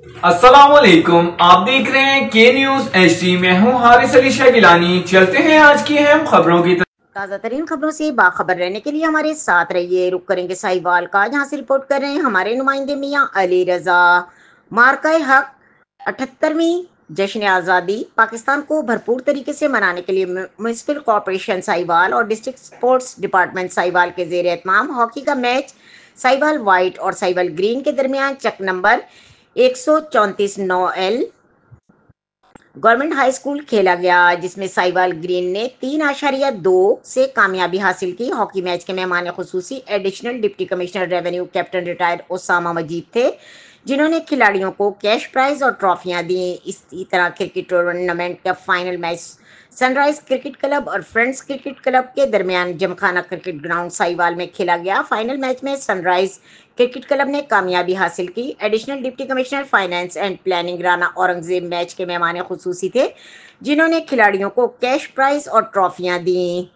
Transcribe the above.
अस्सलाम वालेकुम, आप देख रहे हैं के न्यूज HD। मैं हूं हारिस अली शाह गिलानी। चलते हैं आज की अहम खबरों की ताज़ा तरीन खबरों से बाखबर रहने के लिए हमारे साथ रहिए। रुक करेंगे साहिवाल का, जहां से रिपोर्ट कर रहे हैं हमारे नुमाइंदे मियां अली रजा। मार्का हक 78वीं जश्न आज़ादी पाकिस्तान को भरपूर तरीके से मनाने के लिए म्यूनिसिपल कॉरपोरेशन साहिवाल और डिस्ट्रिक्ट स्पोर्ट्स डिपार्टमेंट साहिवाल के जेर एहतमाम हॉकी का मैच साहिवाल वाइट और साहिवाल ग्रीन के दरमियान Chak number 134-9L government high school खेला गया, जिसमें साहिवाल ग्रीन ने 3.2 से कामयाबी हासिल की। हॉकी मैच के मेहमान खुसूसी additional deputy commissioner revenue captain retired Osama Majeed थे, जिन्होंने खिलाड़ियों को कैश प्राइज और ट्रॉफियां दी। इसी तरह क्रिकेट टूर्नामेंट का final match sunrise cricket club और फ्रेंड्स क्रिकेट क्लब के दरमियान जमखाना क्रिकेट ग्राउंड साहिवाल में खेला गया। फाइनल मैच में सनराइज क्रिकेट क्लब ने कामयाबी हासिल की। Additional deputy commissioner finance and planning Rana Aurangzeb match के मेहमान खुसूसी थे, जिन्होंने खिलाड़ियों को कैश प्राइज और ट्रॉफियां दी।